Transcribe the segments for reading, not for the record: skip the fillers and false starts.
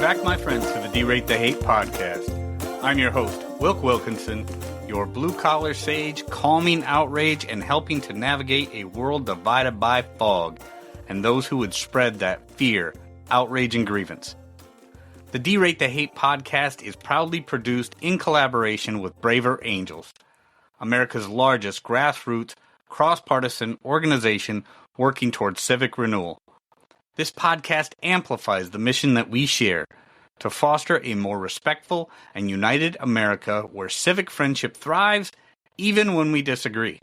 back, my friends, to the Derate The Hate podcast. I'm your host, Wilk Wilkinson, your blue-collar sage, calming outrage and helping to navigate a world divided by fog and those who would spread that fear, outrage, and grievance. The Derate The Hate podcast is proudly produced in collaboration with Braver Angels, America's largest grassroots, cross-partisan organization working towards civic renewal. This podcast amplifies the mission that we share to foster a more respectful and united America where civic friendship thrives even when we disagree.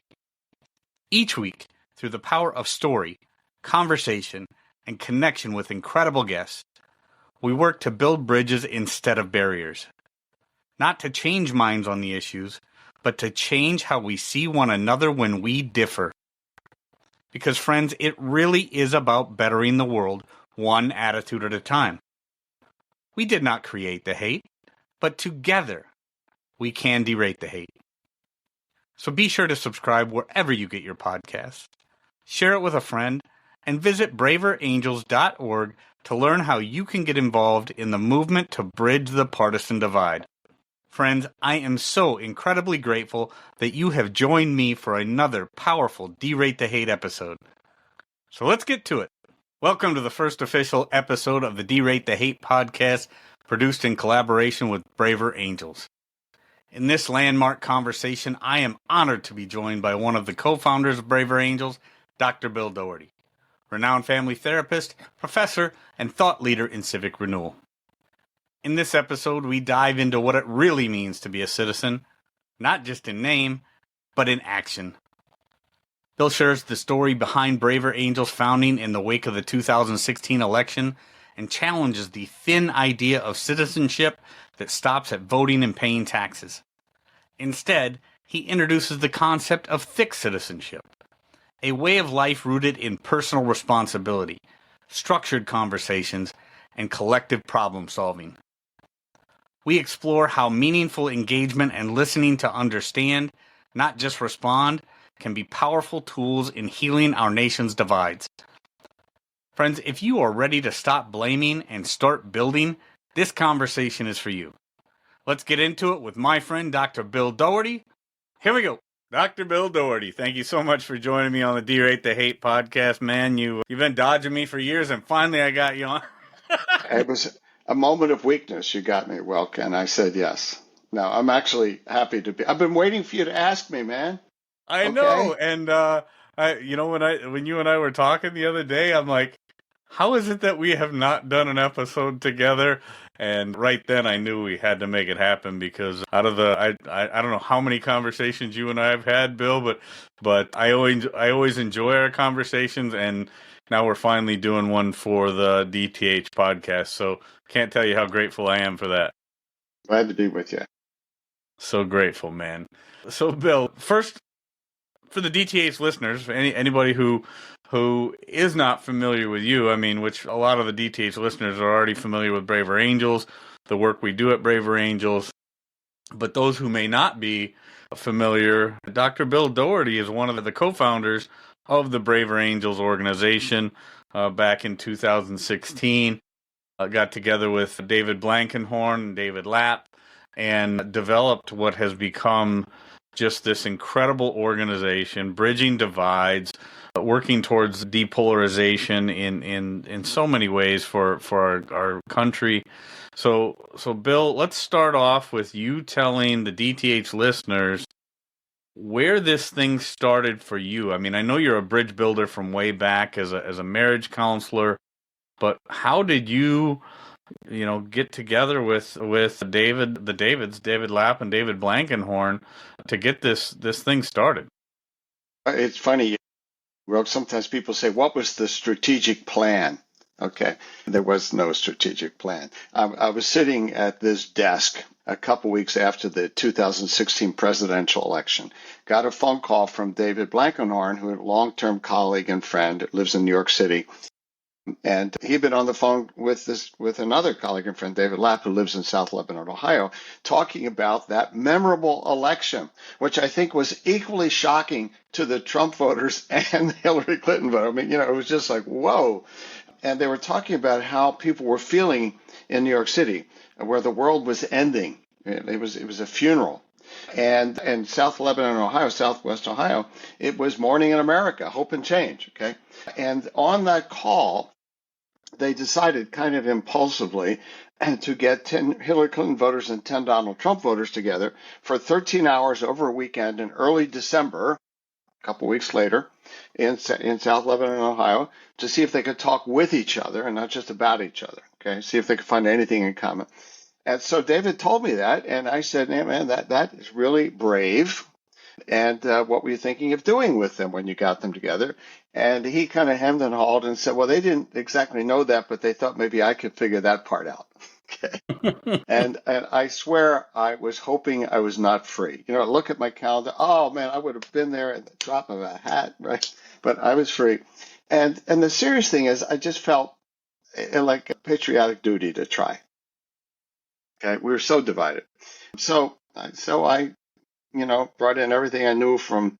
Each week, through the power of story, conversation, and connection with incredible guests, we work to build bridges instead of barriers. Not to change minds on the issues, but to change how we see one another when we differ. Because, friends, it really is about bettering the world one attitude at a time. We did not create the hate, but together we can derate the hate. So be sure to subscribe wherever you get your podcasts, share it with a friend, and visit braverangels.org to learn how you can get involved in the movement to bridge the partisan divide. Friends, I am so incredibly grateful that you have joined me for another powerful Derate the Hate episode. So let's get to it. Welcome to the first official episode of the Derate the Hate podcast, produced in collaboration with Braver Angels. In this landmark conversation, I am honored to be joined by one of the co-founders of Braver Angels, Dr. Bill Doherty, renowned family therapist, professor, and thought leader in civic renewal. In this episode, we dive into what it really means to be a citizen, not just in name, but in action. Bill shares the story behind Braver Angels' founding in the wake of the 2016 election and challenges the thin idea of citizenship that stops at voting and paying taxes. Instead, he introduces the concept of thick citizenship, a way of life rooted in personal responsibility, structured conversations, and collective problem solving. We explore how meaningful engagement and listening to understand, not just respond, can be powerful tools in healing our nation's divides. Friends, if you are ready to stop blaming and start building, this conversation is for you. Let's get into it with my friend, Dr. Bill Doherty. Here we go. Dr. Bill Doherty, thank you so much for joining me on the Derate the Hate podcast, man. You've been dodging me for years, and finally I got you on. It was a moment of weakness. You got me, Wilk, and I said yes. Now, I'm actually happy to be. I've been waiting for you to ask me, man. I know, and when you and I were talking the other day, I'm like, how is it that we have not done an episode together? And right then I knew we had to make it happen because out of the I don't know how many conversations you and I have had, Bill, but I always enjoy our conversations, and now we're finally doing one for the DTH podcast. So can't tell you how grateful I am for that. Glad to be with you. So grateful, man. So Bill, first, for the DTH listeners, anybody who is not familiar with you, I mean, which a lot of the DTH listeners are already familiar with Braver Angels, the work we do at Braver Angels, but those who may not be familiar, Dr. Bill Doherty is one of the co-founders of the Braver Angels organization back in 2016. Got together with David Blankenhorn and David Lapp and developed what has become just this incredible organization, bridging divides, working towards depolarization in so many ways for our country. So Bill, let's start off with you telling the DTH listeners where this thing started for you. I mean, I know you're a bridge builder from way back as a marriage counselor, but how did you get together with David Lapp and David Blankenhorn to get this thing started? It's funny, Well, sometimes people say, what was the strategic plan? Okay, there was no strategic plan. I was sitting at this desk a couple weeks after the 2016 presidential election. Got a phone call from David Blankenhorn, who is a long-term colleague and friend, lives in New York City. And he'd been on the phone with another colleague and friend, David Lapp, who lives in South Lebanon, Ohio, talking about that memorable election, which I think was equally shocking to the Trump voters and the Hillary Clinton voter. I mean, it was just like, whoa. and they were talking about how people were feeling in New York City, where the world was ending. It was a funeral. And in South Lebanon, Ohio, Southwest Ohio, it was Morning in America, Hope and Change. Okay. And on that call, they decided kind of impulsively to get 10 Hillary Clinton voters and 10 Donald Trump voters together for 13 hours over a weekend in early December, a couple weeks later, in South Lebanon, Ohio, to see if they could talk with each other and not just about each other. Okay, see if they could find anything in common. And so David told me that, and I said, hey, man, that is really brave. And what were you thinking of doing with them when you got them together? And he kind of hemmed and hawed and said, well, they didn't exactly know that, but they thought maybe I could figure that part out. Okay. And I swear I was hoping I was not free. Look at my calendar. Oh, man, I would have been there at the drop of a hat, right? But I was free. And the serious thing is I just felt like a patriotic duty to try. Okay. We were so divided. So I brought in everything I knew from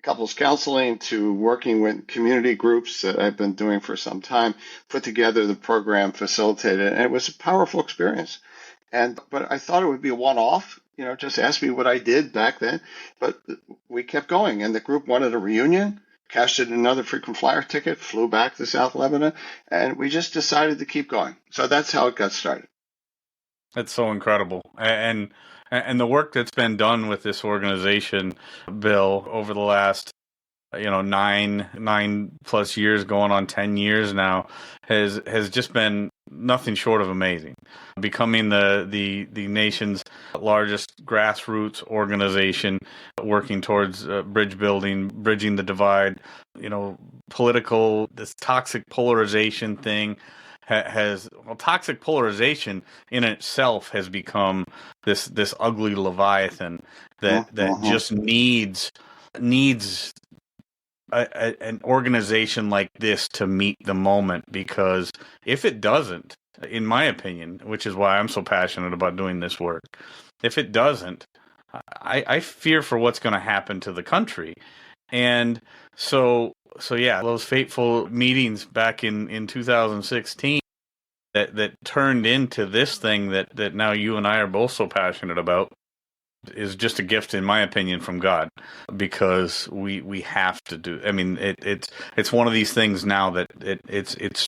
couples counseling to working with community groups that I've been doing for some time, put together the program, facilitated it, and it was a powerful experience. But I thought it would be a one-off, just ask me what I did back then. But we kept going, and the group wanted a reunion, cashed in another frequent flyer ticket, flew back to South Lebanon, and we just decided to keep going. So that's how it got started. That's so incredible. And the work that's been done with this organization, Bill, over the last, 9+ years, going on 10 years now, has just been nothing short of amazing. Becoming the nation's largest grassroots organization, working towards bridging the divide, this toxic polarization thing. Toxic polarization in itself has become this ugly leviathan that just needs an organization like this to meet the moment, because if it doesn't, in my opinion, which is why I'm so passionate about doing this work, if it doesn't, I fear for what's going to happen to the country. And so yeah, those fateful meetings back in 2016 that turned into this thing that now you and I are both so passionate about is just a gift, in my opinion, from God, because we have to do. I mean, it's one of these things now that it's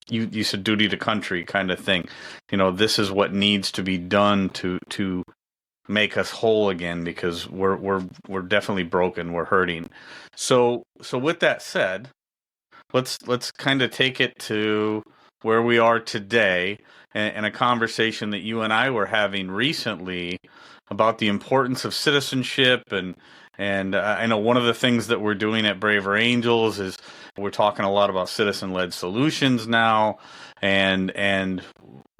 you said duty to country kind of thing. This is what needs to be done to make us whole again, because we're definitely broken. We're hurting. So with that said, let's kind of take it to where we are today, and a conversation that you and I were having recently about the importance of citizenship. And I know one of the things that we're doing at Braver Angels is we're talking a lot about citizen-led solutions now, and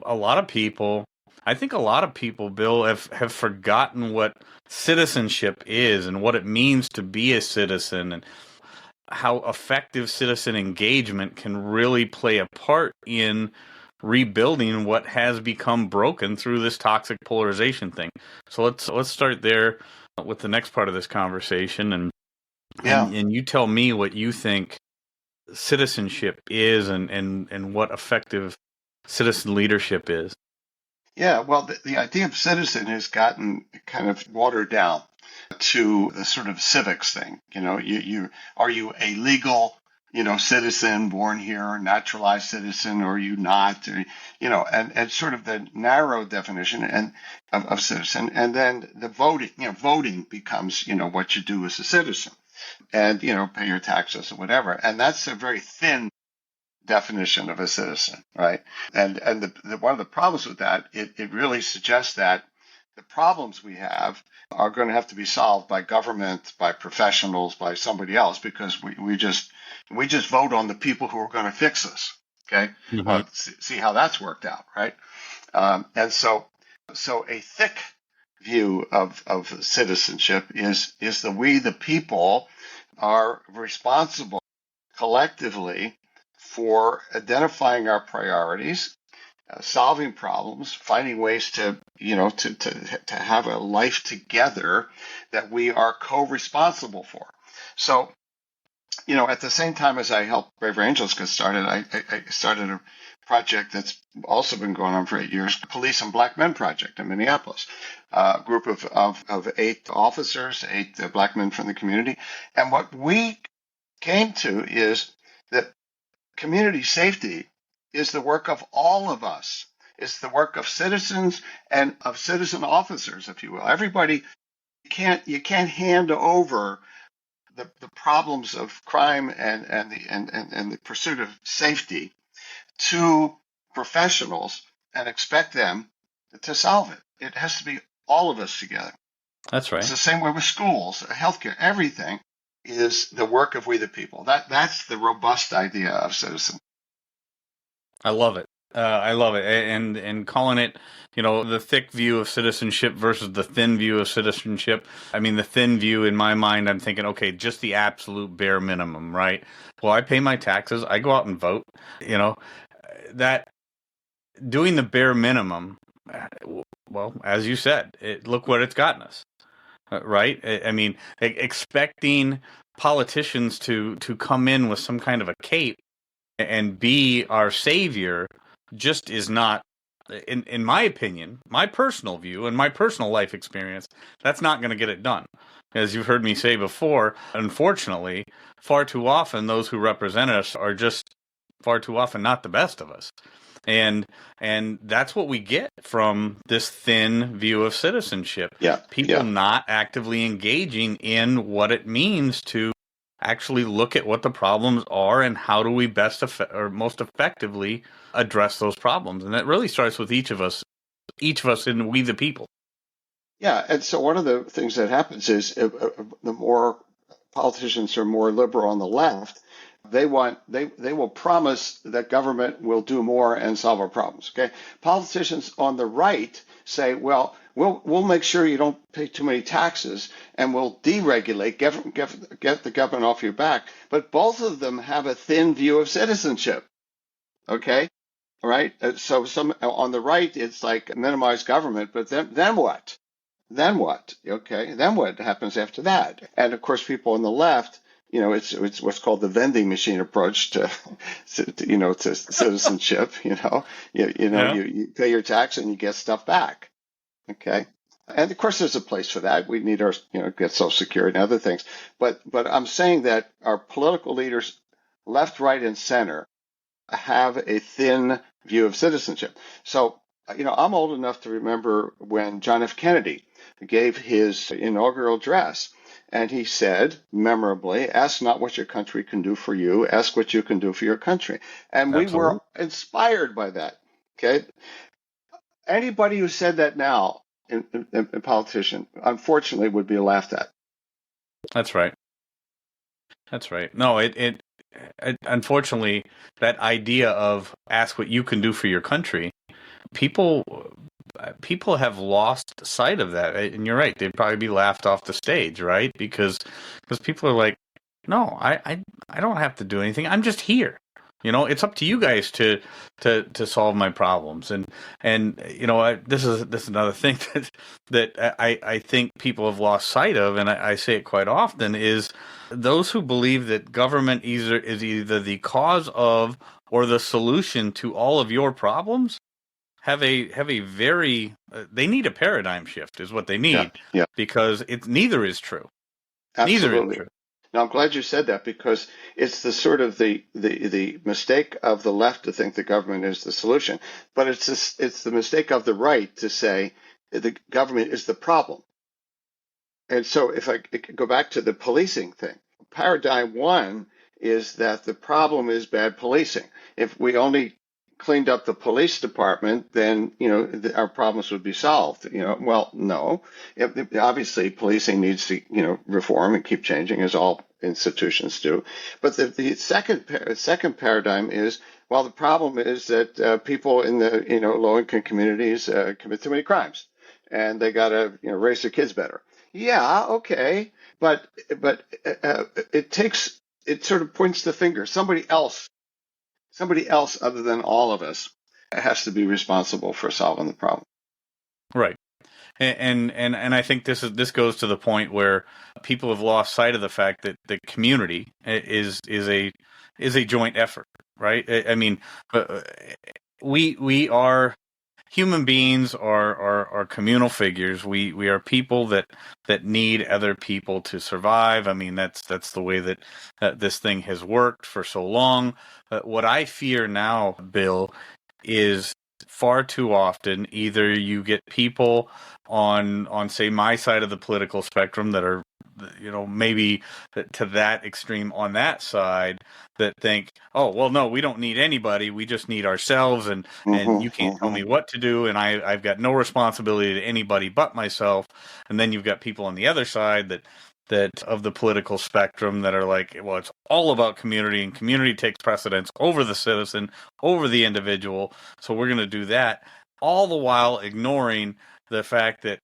a lot of people, Bill, have forgotten what citizenship is and what it means to be a citizen, and how effective citizen engagement can really play a part in rebuilding what has become broken through this toxic polarization thing. So let's start there with the next part of this conversation, and you tell me what you think citizenship is, and what effective citizen leadership is. Yeah, well, the idea of citizen has gotten kind of watered down to the sort of civics thing. You are you a legal, citizen born here, naturalized citizen, or are you not? And sort of the narrow definition of citizen, and then the voting becomes, what you do as a citizen, and pay your taxes or whatever, and that's a very thin definition of a citizen, right? And one of the problems with that, it really suggests that the problems we have are going to have to be solved by government, by professionals, by somebody else, because we just vote on the people who are going to fix us. Okay, well, see how that's worked out, right? And so a thick view of citizenship is that we, the people, are responsible collectively for identifying our priorities, solving problems, finding ways to have a life together that we are co-responsible for. So At the same time as I helped Braver Angels get started, I started a project that's also been going on for 8 years, Police and Black Men Project in Minneapolis. A group of 8 officers, 8 black men from the community. And what we came to is that community safety is the work of all of us. It's the work of citizens and of citizen officers, if you will. Everybody, you can't hand over the problems of crime and the pursuit of safety to professionals and expect them to solve it. It has to be all of us together. That's right. It's the same way with schools, healthcare, everything is the work of we the people. That's the robust idea of citizen. I love it. I love it. And calling it, the thick view of citizenship versus the thin view of citizenship. I mean, the thin view in my mind, I'm thinking, okay, just the absolute bare minimum, right? Well, I pay my taxes. I go out and vote. That doing the bare minimum, well, as you said, look what it's gotten us, right? I mean, expecting politicians to come in with some kind of a cape and be our savior just is not, in my opinion, my personal view and my personal life experience, that's not going to get it done. As you've heard me say before, unfortunately, far too often those who represent us are just far too often not the best of us. And that's what we get from this thin view of citizenship. Yeah. People not actively engaging in what it means to actually look at what the problems are and how do we best or most effectively address those problems. And that really starts with each of us in we the people. Yeah, and so one of the things that happens is the more politicians are more liberal on the left, they will promise that government will do more and solve our problems. Okay, politicians on the right say, well, we'll make sure you don't pay too many taxes and we'll deregulate, get the government off your back. But both of them have a thin view of citizenship. Okay, all right. So some on the right, it's like minimize government, but then what? Then what? Okay, then what happens after that? And of course, people on the left, it's what's called the vending machine approach to citizenship. You pay your tax and you get stuff back. Okay, and of course, there's a place for that. We need our get Social Security and other things. But I'm saying that our political leaders, left, right, and center, have a thin view of citizenship. So I'm old enough to remember when John F. Kennedy gave his inaugural address. And he said, memorably, ask not what your country can do for you, ask what you can do for your country. And we were inspired by that. Okay. Anybody who said that now, in politician, unfortunately, would be laughed at. That's right. That's right. No, it unfortunately, that idea of ask what you can do for your country, people have lost sight of that. And you're right, they'd probably be laughed off the stage, right? Because people are like, no, I don't have to do anything. I'm just here. It's up to you guys to solve my problems. And this is another thing that I think people have lost sight of, and I say it quite often, is those who believe that government is either the cause of or the solution to all of your problems have a very they need a paradigm shift is what they need. Yeah. Because neither is true. Absolutely. Neither is true. Now, I'm glad you said that because it's the sort of the mistake of the left to think the government is the solution, but it's the mistake of the right to say the government is the problem. And so if I go back to the policing thing, paradigm one is that the problem is bad policing. If we only cleaned up the police department, then our problems would be solved. Well, no. Obviously, policing needs to reform and keep changing, as all institutions do. But the second paradigm is, well, the problem is that people in the low income communities commit too many crimes, and they got to raise their kids better. Yeah, okay, but it sort of points the finger. Somebody else other than all of us has to be responsible for solving the problem. Right. And I think this goes to the point where people have lost sight of the fact that the community is a joint effort, right? I mean, uh, we are human beings are communal figures. We are people that need other people to survive. I mean, that's the way that this thing has worked for so long. What I fear now, Bill, is far too often either you get people on say my side of the political spectrum that are, maybe to that extreme on that side, that think, oh well, no, we don't need anybody, we just need ourselves, and you can't tell me what to do, and I've got no responsibility to anybody but myself. And then you've got people on the other side that of the political spectrum that are like, well, it's all about community, and community takes precedence over the citizen, over the individual, so we're going to do that, all the while ignoring the fact that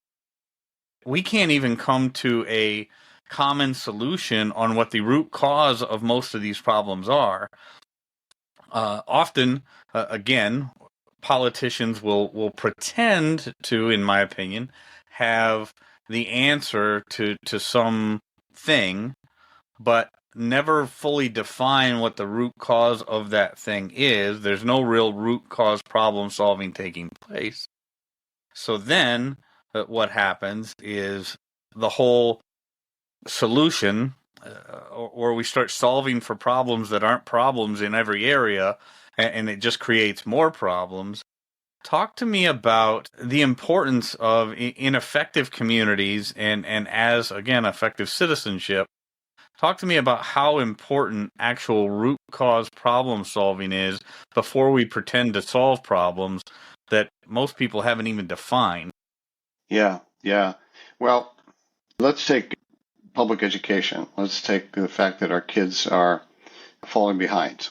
we can't even come to a common solution on what the root cause of most of these problems are. Often, again, politicians will pretend to, in my opinion, have the answer to some thing, but never fully define what the root cause of that thing is. There's no real root cause problem solving taking place. So then what happens is the whole solution, or we start solving for problems that aren't problems in every area, and it just creates more problems. Talk to me about the importance of in effective communities and as, again, effective citizenship. Talk to me about how important actual root cause problem solving is before we pretend to solve problems that most people haven't even defined. Yeah, yeah. Well, let's take public education. Let's take the fact that our kids are falling behind.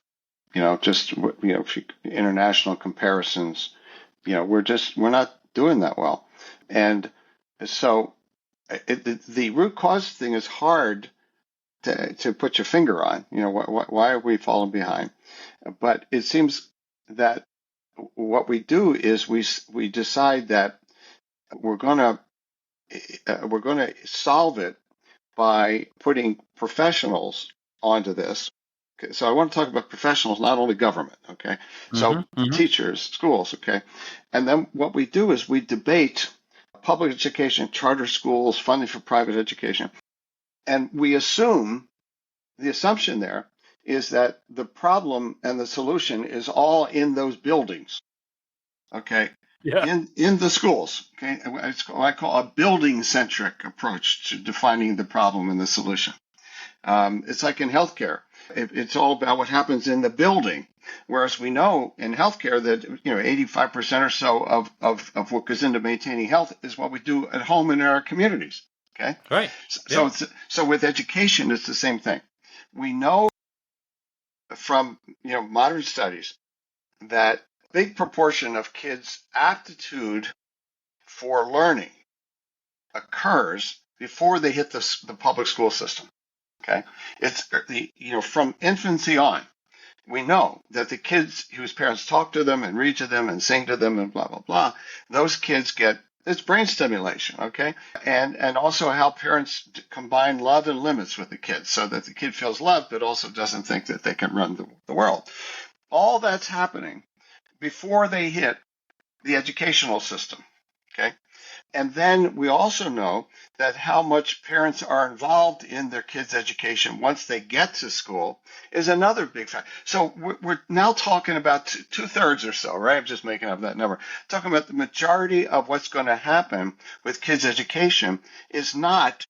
Just international comparisons. We're not doing that well, and so the root cause thing is hard to put your finger on. Why are we falling behind? But it seems that what we do is we decide that we're gonna we're gonna solve it by putting professionals onto this. Okay, so I want to talk about professionals, not only government. Okay, so teachers, schools. Okay, and then what we do is we debate public education, charter schools, funding for private education, and we assume the assumption there is that the problem and the solution is all in those buildings. Okay, Yeah. in the schools. Okay, it's what I call a building-centric approach to defining the problem and the solution. It's like in healthcare. It's all about what happens in the building. Whereas we know in healthcare that 85% or so of what goes into maintaining health is what we do at home in our communities. Okay, Right. So so with education, it's the same thing. We know from modern studies that a big proportion of kids' aptitude for learning occurs before they hit the public school system. Okay, it's from infancy on. We know that the kids whose parents talk to them and read to them and sing to them and blah blah blah, those kids get it's brain stimulation. Okay, and also how parents combine love and limits with the kids so that the kid feels loved but also doesn't think that they can run the world. All that's happening before they hit the educational system. Okay. And then we also know that how much parents are involved in their kids' education once they get to school is another big factor. So we're now talking about two-thirds or so, right? I'm just making up that number. Talking about the majority of what's going to happen with kids' education is not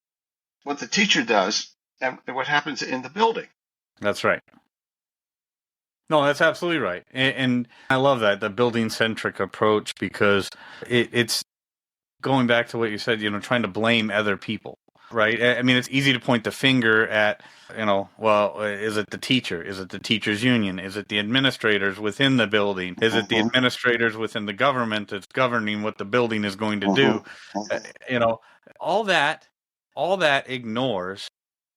what the teacher does and what happens in the building. That's right. No, that's absolutely right. And I love that, the building-centric approach, because it's going back to what you said, trying to blame other people, right? I mean, it's easy to point the finger at, well, is it the teacher? Is it the teachers' union? Is it the administrators within the building? Is it the administrators within the government that's governing what the building is going to do? You know, all that ignores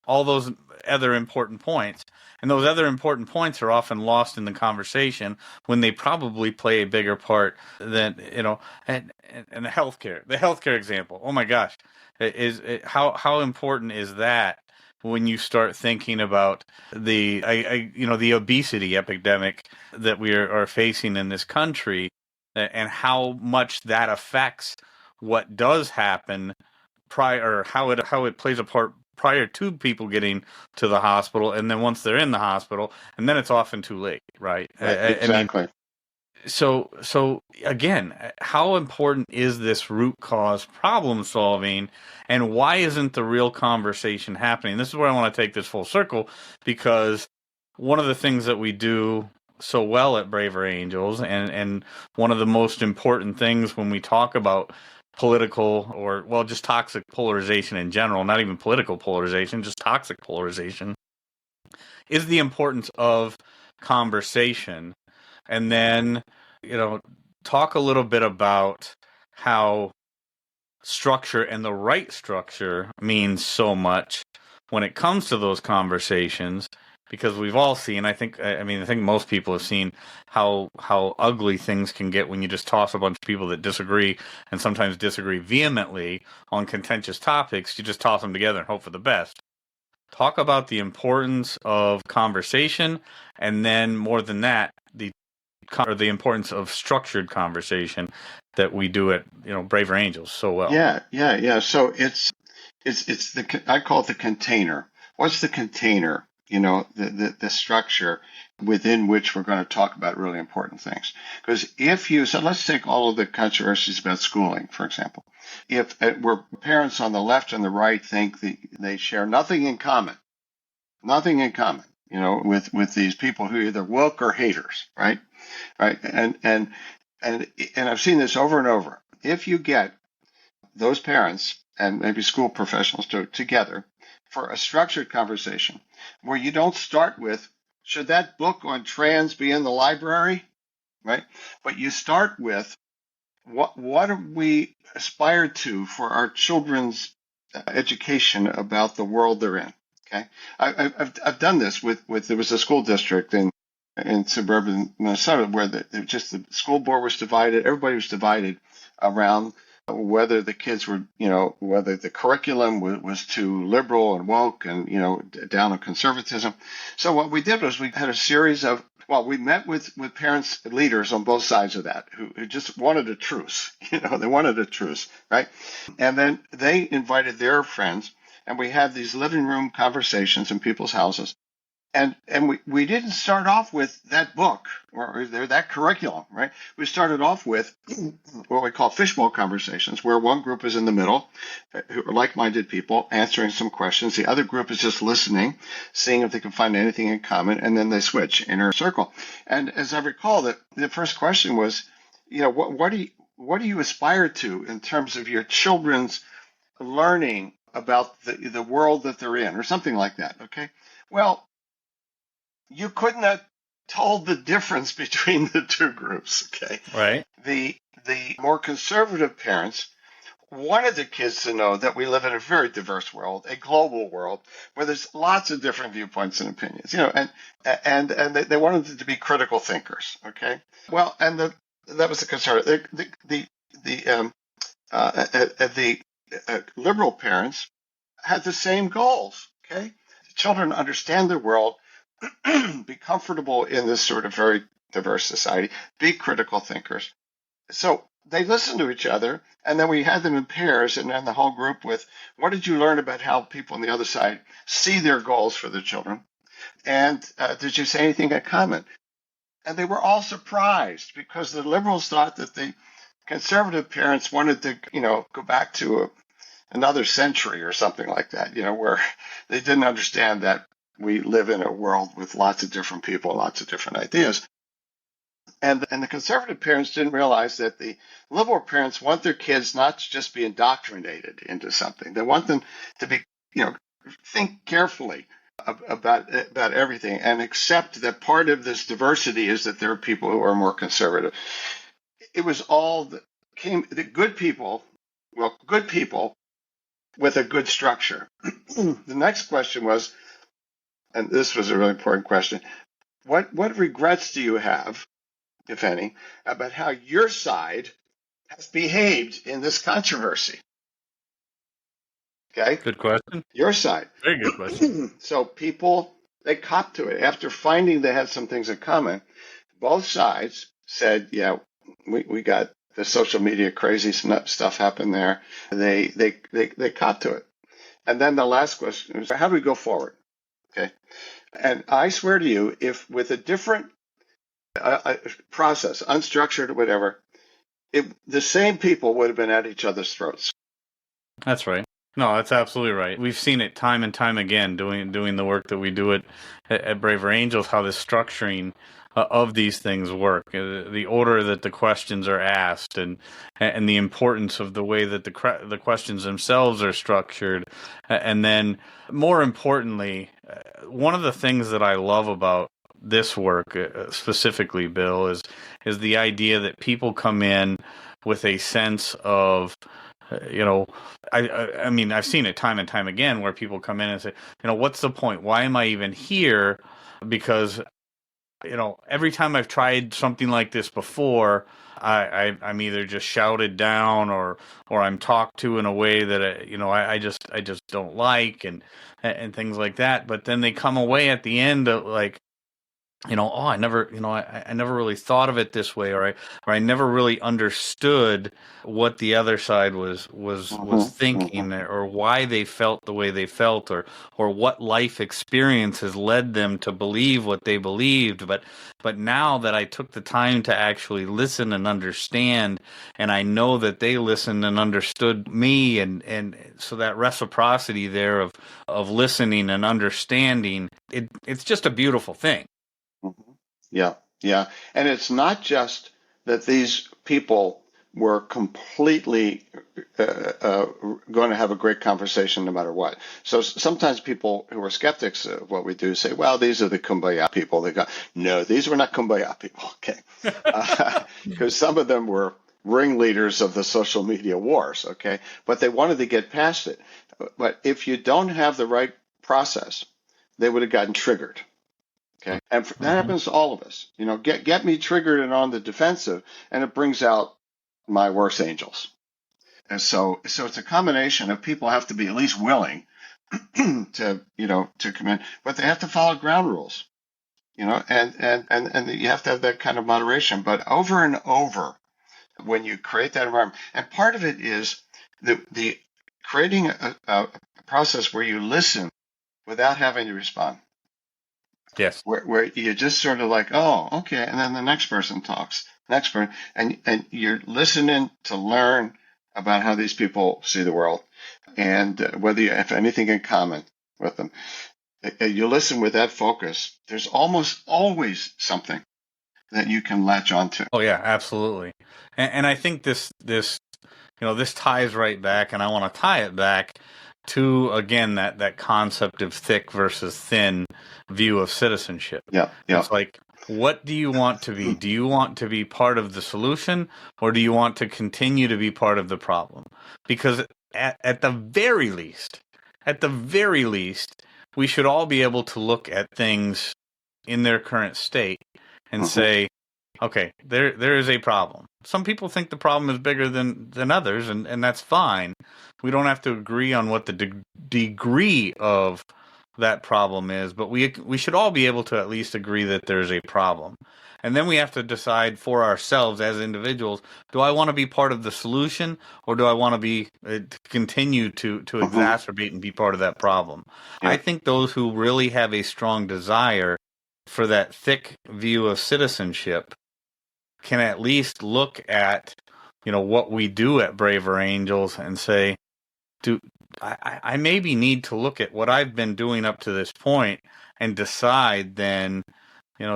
all those other important points. And those other important points are often lost in the conversation when they probably play a bigger part than, and the healthcare example. Oh my gosh. How important is that when you start thinking about the obesity epidemic that we are facing in this country, and how much that affects what does happen prior, or how it plays a part prior to people getting to the hospital, and then once they're in the hospital, and then it's often too late, right? Right, I mean, exactly. so again, how important is this root cause problem solving, and why isn't the real conversation happening? This is where I want to take this full circle, because one of the things that we do so well at Braver Angels, and one of the most important things when we talk about political, or well, just toxic polarization in general, not even political polarization, just toxic polarization, is the importance of conversation. And then, talk a little bit about how structure, and the right structure, means so much when it comes to those conversations, because we've all seen, I think most people have seen how ugly things can get when you just toss a bunch of people that disagree, and sometimes disagree vehemently on contentious topics. You just toss them together and hope for the best. Talk about the importance of conversation, and then more than that, the importance of structured conversation that we do at Braver Angels so well. Yeah. So it's I call it the container. What's the container? The structure within which we're going to talk about really important things. Because so let's take all of the controversies about schooling, for example. If where parents on the left and the right think they share nothing in common, with these people who are either woke or haters, right? And I've seen this over and over. If you get those parents and maybe school professionals together for a structured conversation where you don't start with, should that book on trans be in the library, right? But you start with, what do we aspire to for our children's education about the world they're in? Okay, I've done this with there was a school district in suburban Minnesota where the school board was divided. Everybody was divided around whether the kids were, whether the curriculum was too liberal and woke and, down on conservatism. So what we did was we had a series of, we met with parents and leaders on both sides of that who just wanted a truce. They wanted a truce, right? And then they invited their friends, and we had these living room conversations in people's houses. And we didn't start off with that book or that curriculum, right? We started off with what we call fishbowl conversations, where one group is in the middle, who are like-minded people answering some questions. The other group is just listening, seeing if they can find anything in common, and then they switch inner circle. And as I recall, the first question was, what do you aspire to in terms of your children's learning about the world that they're in, or something like that? Okay, well, you couldn't have told the difference between the two groups, okay? Right. The more conservative parents wanted the kids to know that we live in a very diverse world, a global world, where there's lots of different viewpoints and opinions, and they wanted them to be critical thinkers, okay? Well, and that was the conservative. The liberal parents had the same goals, okay? The children understand the world, be comfortable in this sort of very diverse society, be critical thinkers. So they listened to each other, and then we had them in pairs, and then the whole group with, what did you learn about how people on the other side see their goals for their children? And did you say anything in common? And they were all surprised, because the liberals thought that the conservative parents wanted to, go back to another century or something like that, where they didn't understand that we live in a world with lots of different people, lots of different ideas. And the conservative parents didn't realize that the liberal parents want their kids not to just be indoctrinated into something. They want them to be, think carefully about everything, and accept that part of this diversity is that there are people who are more conservative. It was all the good people with a good structure. The next question was, and this was a really important question, what regrets do you have, if any, about how your side has behaved in this controversy? Okay? Good question. Your side. Very good question. So people, they copped to it. After finding they had some things in common, both sides said, yeah, we got the social media crazy stuff happened there. They copped to it. And then the last question is, how do we go forward? Okay. And I swear to you, if with a different process, unstructured or whatever, the same people would have been at each other's throats. That's right. No, that's absolutely right. We've seen it time and time again doing the work that we do at Braver Angels, how the structuring of these things work, the order that the questions are asked, and the importance of the way that the questions themselves are structured, and then more importantly, one of the things that I love about this work specifically, Bill, is the idea that people come in with a sense of I mean, I've seen it time and time again where people come in and say, what's the point? Why am I even here? Because, every time I've tried something like this before, I'm either just shouted down or I'm talked to in a way that, I just don't like and things like that. But then they come away at the end like, I never, I never really thought of it this way, or I never really understood what the other side was thinking, or why they felt the way they felt, or what life experiences led them to believe what they believed. But now that I took the time to actually listen and understand, and I know that they listened and understood me, and so that reciprocity there of listening and understanding, it's just a beautiful thing. Yeah, yeah. And it's not just that these people were completely going to have a great conversation no matter what. So sometimes people who are skeptics of what we do say, well, these are the kumbaya people. They go, no, these were not kumbaya people, okay? Because some of them were ringleaders of the social media wars, okay? But they wanted to get past it. But if you don't have the right process, they would have gotten triggered. Okay. And that happens to all of us. Get me triggered and on the defensive, and it brings out my worst angels. And so it's a combination of people have to be at least willing to come in, but they have to follow ground rules, and you have to have that kind of moderation. But over and over, when you create that environment, and part of it is the creating a process where you listen without having to respond. Yes. Where you're just sort of like, oh, okay, and then the next person talks, and you're listening to learn about how these people see the world, and whether you have anything in common with them. You listen with that focus. There's almost always something that you can latch onto. Oh yeah, absolutely. And I think this ties right back, and I want to tie it back to, again, that concept of thick versus thin view of citizenship. Yeah. It's like, what do you want to be? Do you want to be part of the solution, or do you want to continue to be part of the problem? Because at the very least, we should all be able to look at things in their current state and say, okay, there is a problem. Some people think the problem is bigger than others, and that's fine. We don't have to agree on what the degree of that problem is, but we should all be able to at least agree that there's a problem. And then we have to decide for ourselves as individuals, do I want to be part of the solution, or do I want to be continue to exacerbate and be part of that problem? Yeah. I think those who really have a strong desire for that thick view of citizenship can at least look at, what we do at Braver Angels and say, I maybe need to look at what I've been doing up to this point and decide then,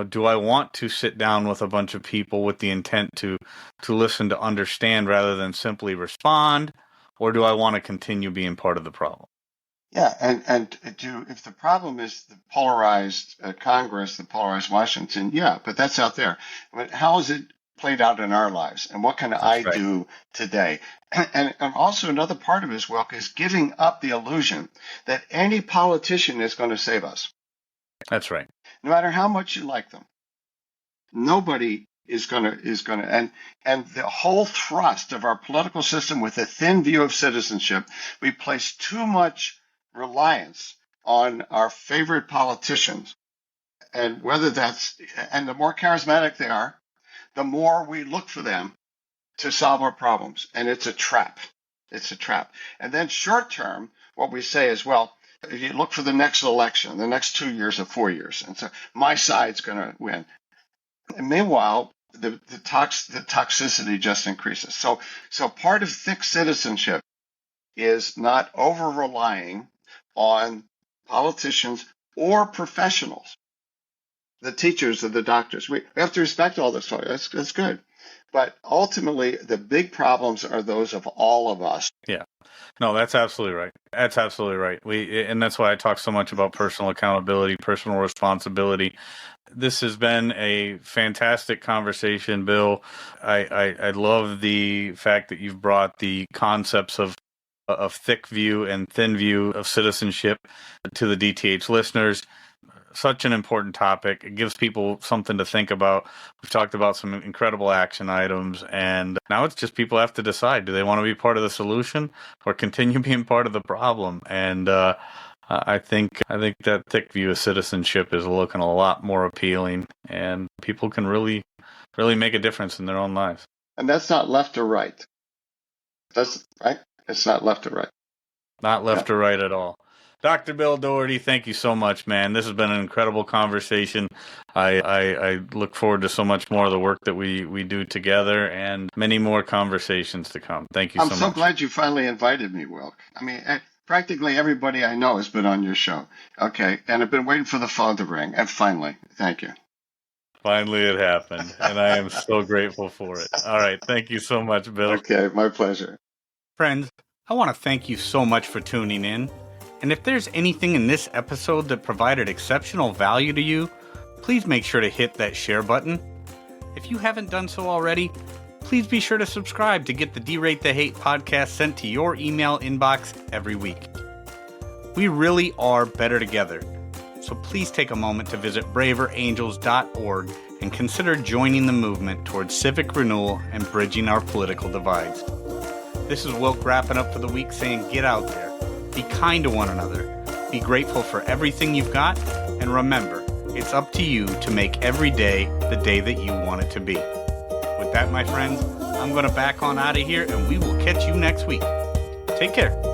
do I want to sit down with a bunch of people with the intent to listen, to understand rather than simply respond, or do I want to continue being part of the problem? Yeah, and if the problem is the polarized Congress, the polarized Washington, yeah, but that's out there. But how is it played out in our lives, and what can I do today? And also another part of his work is giving up the illusion that any politician is going to save us. That's right. No matter how much you like them, nobody is going to, and the whole thrust of our political system with a thin view of citizenship, we place too much reliance on our favorite politicians. And the more charismatic they are, the more we look for them to solve our problems. And it's a trap. It's a trap. And then short term, what we say is, well, you look for the next election, the next 2 years or 4 years. And so my side's going to win. And meanwhile, the toxicity just increases. So part of thick citizenship is not over-relying on politicians or professionals, the teachers or the doctors. We have to respect all this. That's good. But ultimately, the big problems are those of all of us. Yeah. No, that's absolutely right. That's absolutely right. And that's why I talk so much about personal accountability, personal responsibility. This has been a fantastic conversation, Bill. I love the fact that you've brought the concepts of thick view and thin view of citizenship to the DTH listeners. Such an important topic. It gives people something to think about. We've talked about some incredible action items, and now it's just people have to decide, do they want to be part of the solution or continue being part of the problem? And I think that thick view of citizenship is looking a lot more appealing, and people can really make a difference in their own lives. And that's not left or right. That's right. It's not left or right. Not left or right at all. Dr. Bill Doherty, thank you so much, man. This has been an incredible conversation. I look forward to so much more of the work that we do together and many more conversations to come. Thank you so much. I'm so glad you finally invited me, Wilk. I mean, practically everybody I know has been on your show. Okay, and I've been waiting for the phone to ring, and finally, thank you. Finally it happened, and I am so grateful for it. All right, thank you so much, Bill. Okay, my pleasure. Friends, I want to thank you so much for tuning in. And if there's anything in this episode that provided exceptional value to you, please make sure to hit that share button. If you haven't done so already, please be sure to subscribe to get the Derate The Hate podcast sent to your email inbox every week. We really are better together, so please take a moment to visit braverangels.org and consider joining the movement towards civic renewal and bridging our political divides. This is Wilk wrapping up for the week saying get out there. Be kind to one another, be grateful for everything you've got, and remember, it's up to you to make every day the day that you want it to be. With that, my friends, I'm going to back on out of here, and we will catch you next week. Take care.